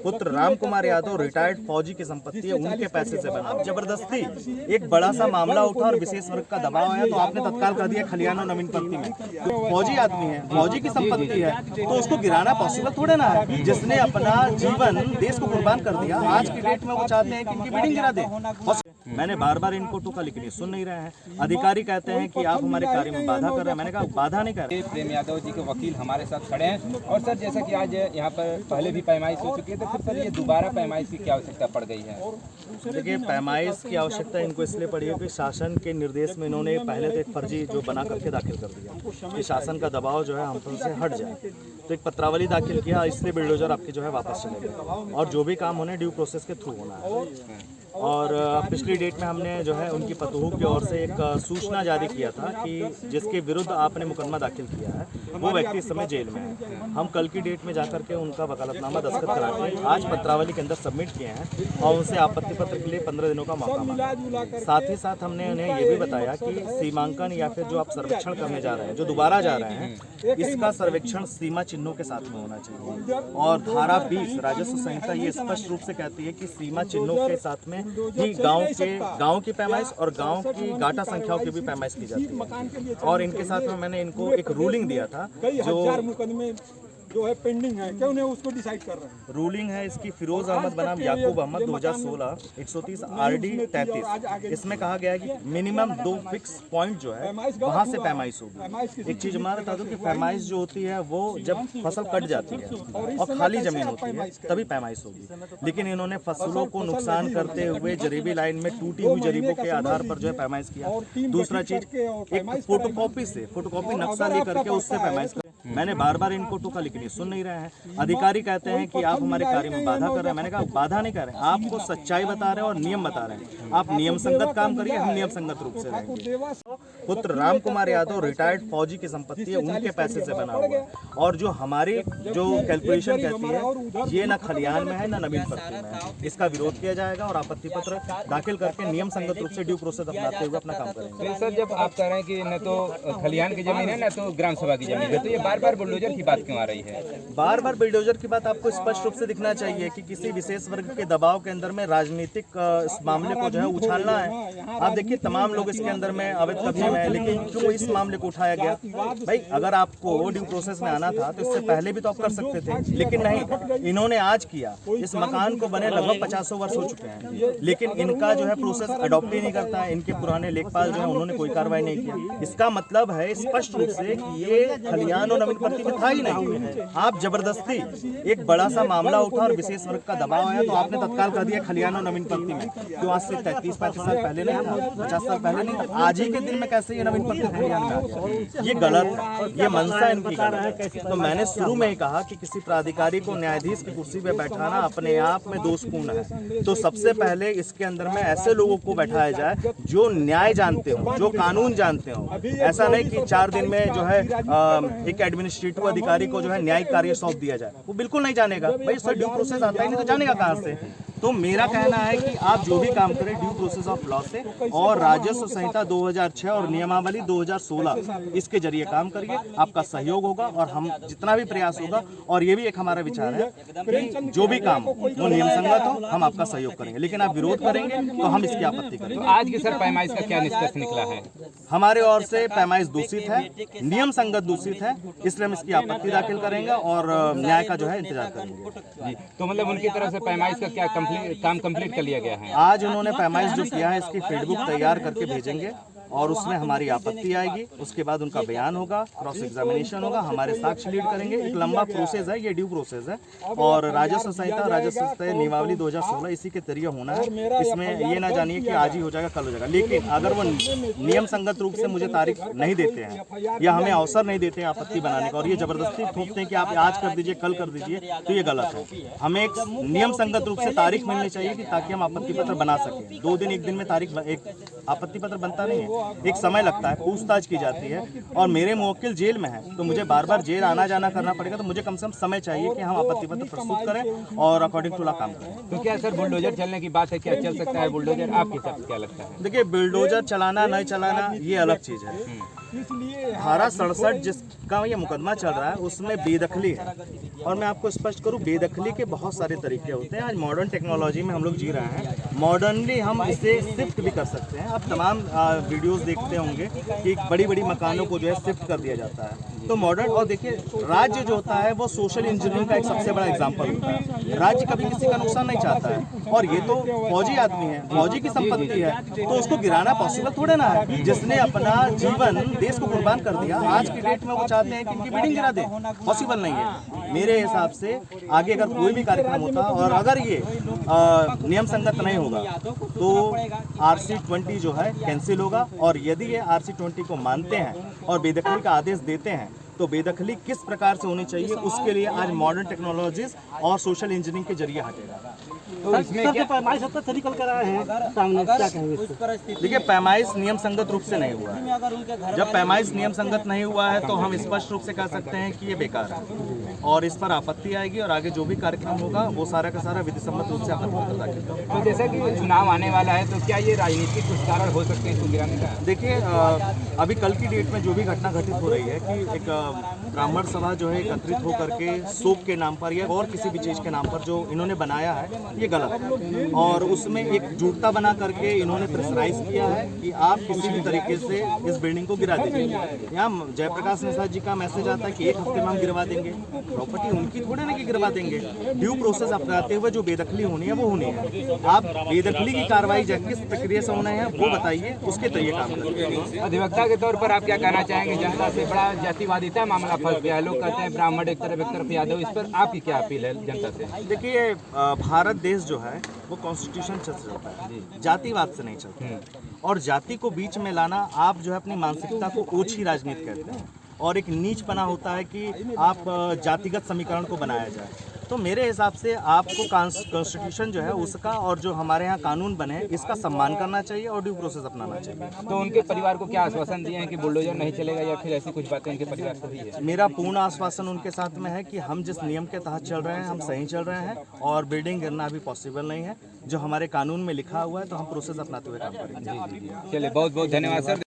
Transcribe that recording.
पुत्र राम कुमार यादव रिटायर्ड फौजी की संपत्ति है, उनके पैसे से बना। जबरदस्ती एक बड़ा सा मामला उठा और विशेष वर्ग का दबाव आया तो आपने तत्काल कर दिया खलियान और नवीन पत्ती में। फौजी आदमी है, फौजी की संपत्ति है, तो उसको गिराना पॉसिबल थोड़े ना है। जिसने अपना जीवन देश को कुर्बान कर दिया, आज की डेट में वो चाहते हैं कि इनकी बिल्डिंग गिरा दे। मैंने बार बार इनको टोका, लेकिन ये सुन नहीं रहे हैं। अधिकारी कहते हैं कि आप हमारे कार्य में बाधा कर रहे हैं। मैंने कहा बाधा नहीं कर रहे। प्रेम यादव जी के वकील हमारे साथ खड़े हैं। और सर, जैसा कि आज यहाँ पर पहले भी पैमाइश हो चुकी है, तो फिर सर ये दोबारा पैमाइश की क्या आवश्यकता पड़ गई है? देखिए, पैमाइश की आवश्यकता इनको इसलिए पड़ी है कि शासन के निर्देश में इन्होंने पहले तो एक फर्जी जो बना करके दाखिल कर दिया कि शासन का दबाव जो है हम पर से हट जाए, तो एक पत्रावली दाखिल किया, इसलिए बिल्डोजर आपके जो है वापस चले गए। और जो भी काम होने ड्यू प्रोसेस के थ्रू होना है। और पिछली डेट में हमने जो है उनकी पतोहू की ओर से एक सूचना जारी किया था कि जिसके विरुद्ध आपने मुकदमा दाखिल किया है वो व्यक्ति इस समय जेल में है। हम कल की डेट में जाकर के उनका वकालतनामा दस्तखत करा के आज पत्रावली के अंदर सबमिट किए हैं और उनसे आपत्ति पत्र के लिए 15 दिनों का मौका मांगा। साथ ही साथ हमने उन्हें ये भी बताया कि सीमांकन या फिर जो आप सर्वेक्षण करने जा रहे हैं, जो दोबारा जा रहे हैं, इसका सर्वेक्षण सीमा चिन्हों के साथ में होना चाहिए। और धारा 20 राजस्व संहिता ये स्पष्ट रूप से कहती है कि सीमा चिन्हों के साथ में ही गांव की पैमाइश और गांव की गाटा संख्याओं की भी पैमाइश की जाती है। और इनके साथ में मैंने इनको एक रूलिंग दिया था जो है पेंडिंग है, क्यों नहीं उसको डिसाइड कर रहे हैं। रूलिंग है इसकी फिरोज अहमद बनाम याकूब अहमद 2016 130 RD 33। इसमें कहा गया है कि मिनिमम 2 फिक्स पॉइंट जो है वहां से पैमाइश होगी। एक चीज हमारा बता दो कि पैमाइश जो होती है वो जब फसल कट जाती है और खाली जमीन होती है तभी पैमाइश होगी। लेकिन इन्होंने फसलों को नुकसान करते हुए जरीबी लाइन में टूटी हुई जरीबों के आधार पर जो है पैमाइश किया। दूसरा चीज, एक फोटोकॉपी नक्शा लेकर के उससे पैमाइश कर। मैंने बार बार इनको टोका, लेकिन ये सुन नहीं रहे हैं। अधिकारी कहते हैं कि आप हमारे कार्य में बाधा कर रहे हैं। मैंने कहा बाधा नहीं कर रहे हैं, आपको सच्चाई बता रहे हैं और नियम बता रहे हैं। आप नियम संगत काम करिए, हम नियम संगत रूप से रहेंगे। पुत्र राम कुमार यादव रिटायर्ड फौजी की संपत्ति है, उनके पैसे से बना हुआ है। और जो हमारी जो कैलकुलेशन कहती है ये ना खलियान में है ना नवीन पत्ती में है, इसका विरोध किया जाएगा और आपत्ति पत्र दाखिल करके नियम संगत रूप से ड्यू प्रोसेस अपनाते हुए अपना काम करेंगे। सर, जब आप कह रहे हैं कि न तो खलियान की जमीन है न तो ग्राम सभा की जमीन है, तो ये बार-बार बुलडोजर की बात क्यों आ रही है? बार-बार बुलडोजर की बात आपको स्पष्ट रूप से दिखना चाहिए कि किसी विशेष वर्ग के दबाव के अंदर में राजनीतिक इस मामले को जो है उछालना है। आप देखिए, तमाम लोग इसके अंदर में अवैध कब्जे में है, लेकिन क्यों इस मामले को उठाया गया? भाई, अगर आपको ड्यू प्रोसेस में आना था तो इससे पहले भी तो आप कर सकते थे, लेकिन नहीं, इन्होंने आज किया। इस मकान को बने लगभग 50 वर्ष हो चुके हैं, लेकिन इनका जो है प्रोसेस अडॉप्ट ही नहीं करता है। इनके पुराने लेखपाल जो है उन्होंने कोई कार्रवाई नहीं किया। इसका मतलब है स्पष्ट रूप से कि ये खलियान और नवीन पत्ती में था ही नहीं। आप जबरदस्ती एक बड़ा सा मामला उठा और विशेष वर्ग का दबाव आया तो आपने तत्काल कर दिया खलियान और नवीन पत्ती में। क्यों आज से 33-35 साल पहले नहीं था, 50 साल पहले नहीं था? आज ही के दिन में कैसे ये नवीन पत्ती खलियान में आ गया? ये गलत है, ये मंशा इनकी गलत है। तो मैंने शुरू में ही कहा कि किसी प्राधिकारी को न्यायाधीश की कुर्सी पे बैठाना अपने आप में दोषपूर्ण है। तो सबसे पहले इसके अंदर में ऐसे लोगों को बैठाया जाए जो न्याय जानते हो, जो कानून जानते हो। ऐसा नहीं कि 4 दिन में जो है एक एडमिनिस्ट्रेटिव अधिकारी को जो है न्यायिक कार्य सौंप दिया जाए। वो बिल्कुल नहीं जानेगा। भाई, सर ड्यू प्रोसेस आता ही नहीं तो जानेगा कहाँ से? तो मेरा कहना है कि आप जो भी काम करें ड्यू प्रोसेस ऑफ लॉ से और राजस्व संहिता 2006 और नियमावली 2016 इसके जरिए काम करिए। आपका सहयोग होगा और हम जितना भी प्रयास होगा, और ये भी एक हमारा विचार है कि जो भी काम हो वो नियम संगत हो, हम आपका सहयोग करेंगे। लेकिन आप विरोध करेंगे तो हम इसकी आपत्ति करेंगे। तो आज की सर पैमाइश का क्या निष्कर्ष निकला है? हमारे ओर से पैमाइश दूषित है, नियम संगत दूषित है, इसलिए हम इसकी आपत्ति दाखिल करेंगे और न्याय का जो है इंतजार करेंगे। जी, तो मतलब उनकी तरफ से पैमाइश का क्या काम कंप्लीट कर लिया गया है? आज उन्होंने पैमाइश जो किया है इसकी फीडबुक तैयार करके भेजेंगे और उसमें हमारी आपत्ति आएगी। उसके बाद उनका बयान होगा, क्रॉस एग्जामिनेशन होगा, हमारे साक्ष्य लीड करेंगे। एक लंबा प्रोसेस है, ये ड्यू प्रोसेस है। और राजस्व संहिता नियमावली 2016 इसी के जरिए होना है। इसमें ये ना जानिए कि आज ही हो जाएगा, कल हो जाएगा। लेकिन अगर वो नियम संगत रूप से मुझे तारीख नहीं देते हैं या हमें अवसर नहीं देते हैं आपत्ति बनाने का, और ये जबरदस्ती थोपते हैं कि आप आज कर दीजिए, कल कर दीजिए, तो ये गलत है। हमें एक नियम संगत रूप से तारीख मिलनी चाहिए कि ताकि हम आपत्ति पत्र बना सकें। 2 दिन 1 दिन में तारीख एक आपत्ति पत्र बनता नहीं है, एक समय लगता है, पूछताछ की जाती है। और मेरे मुवक्किल जेल में है तो मुझे बार बार जेल आना जाना करना पड़ेगा। तो मुझे कम से कम समय चाहिए कि हम आपत्ति पत्र प्रस्तुत करें और अकॉर्डिंग टू लॉ काम करें। तो क्या सर बुलडोजर चलने की बात है, क्या चल सकता है बुलडोजर? आपके हिसाब से क्या लगता है? देखिए, बुलडोजर चलाना नहीं चलाना ये अलग चीज़ है। इसलिए धारा 67 जिसका ये मुकदमा चल रहा है उसमें बेदखली है। और मैं आपको स्पष्ट करूं, बेदखली के बहुत सारे तरीके होते हैं। आज मॉडर्न टेक्नोलॉजी में हम लोग जी रहे हैं, मॉडर्नली हम इसे शिफ्ट भी कर सकते हैं। आप तमाम वीडियोस देखते होंगे कि बड़ी बड़ी मकानों को जो है शिफ्ट कर दिया जाता है। तो मॉडर्न, और देखिए राज्य जो होता है वो सोशल इंजीनियरिंग का एक सबसे बड़ा एग्जाम्पल होता है। राज्य कभी किसी का नुकसान नहीं चाहता है, और ये तो फौजी आदमी है, फौजी की संपत्ति है, तो उसको गिराना पॉसिबल थोड़े ना है। जिसने अपना जीवन देश को कुर्बान कर दिया, आज की डेट में वो चाहते हैं कि उनकी बिल्डिंग गिरा दे, पॉसिबल नहीं है। मेरे हिसाब से आगे अगर कोई भी कार्यक्रम होता और अगर ये नियम संगत नहीं होगा तो RC20 जो है कैंसिल होगा। और यदि ये RC20 को मानते हैं और बेदखली का आदेश देते हैं तो बेदखली किस प्रकार से होनी चाहिए उसके लिए आज मॉडर्न टेक्नोलॉजीज और सोशल इंजीनियरिंग के जरिए हटेगा। तो इसमें क्या पैमाइश अब तक निकल कर आए हैं सामने, क्या कहेंगे इस पर? देखिए, पैमाइश नियम संगत रूप से नहीं हुआ है। जब पैमाइश नियम संगत नहीं हुआ है तो हम स्पष्ट रूप से कह सकते हैं कि ये बेकार है और इस पर आपत्ति आएगी और आगे जो भी कार्यक्रम होगा वो सारा का सारा विधि सम्मत रूप से आपत्ति दाखिल करेंगे। तो जैसा कि चुनाव आने वाला है तो क्या ये राजनीतिक कुछ कारण हो सकते हैं इसको गिराने का? देखिए, अभी कल की डेट में जो भी घटना घटित हो रही है कि एक ब्राह्मण सभा जो है एकत्रित होकर के शोक के नाम पर या और किसी भी चीज़ के नाम पर जो इन्होंने बनाया है ये गलत है। और उसमें एक झूठता बना करके इन्होंने प्रेशराइज किया है कि आप किसी भी तरीके से इस बिल्डिंग को गिरा दीजिए। यहाँ जयप्रकाश निषाद जी का मैसेज आता है कि एक हफ्ते में हम गिरवा देंगे। प्रॉपर्टी उनकी थोड़े ना कि गिरवा देंगे। ड्यू प्रोसेस अपनाते हुए जो बेदखली होनी है वो होनी है। आप बेदखली की कार्रवाई किस प्रक्रिया से होना है वो बताइए, उसके तरीके काम करिए। अधिवक्ता के तौर पर आप क्या कहना चाहेंगे? जनता से बड़ा जातिवादिता मामला फंस गया है, लोग कहते हैं ब्राह्मण एक तरफ यादव, इस पर आपकी क्या अपील है जनता से? देखिए, भारत देश जो है वो कॉन्स्टिट्यूशन से चलता है, जातिवाद से नहीं चलता। और जाति को बीच में लाना, आप जो है अपनी मानसिकता को ओछी राजनीति कहते हैं और एक नीचपना होता है कि आप जातिगत समीकरण को बनाया जाए। तो मेरे हिसाब से आपको कॉन्स्टिट्यूशन जो है उसका और जो हमारे यहाँ कानून बने इसका सम्मान करना चाहिए और ड्यू प्रोसेस अपनाना चाहिए। तो उनके परिवार को क्या आश्वासन दिए हैं कि बुलडोजर नहीं चलेगा या फिर ऐसी कुछ बातें उनके परिवार से हुई है? मेरा पूर्ण आश्वासन उनके साथ में है कि हम जिस नियम के तहत चल रहे हैं हम सही चल रहे हैं और बिल्डिंग गिरना अभी पॉसिबल नहीं है। जो हमारे कानून में लिखा हुआ है तो हम प्रोसेस अपनाते हुए काम करेंगे। चलिए, बहुत बहुत धन्यवाद सर।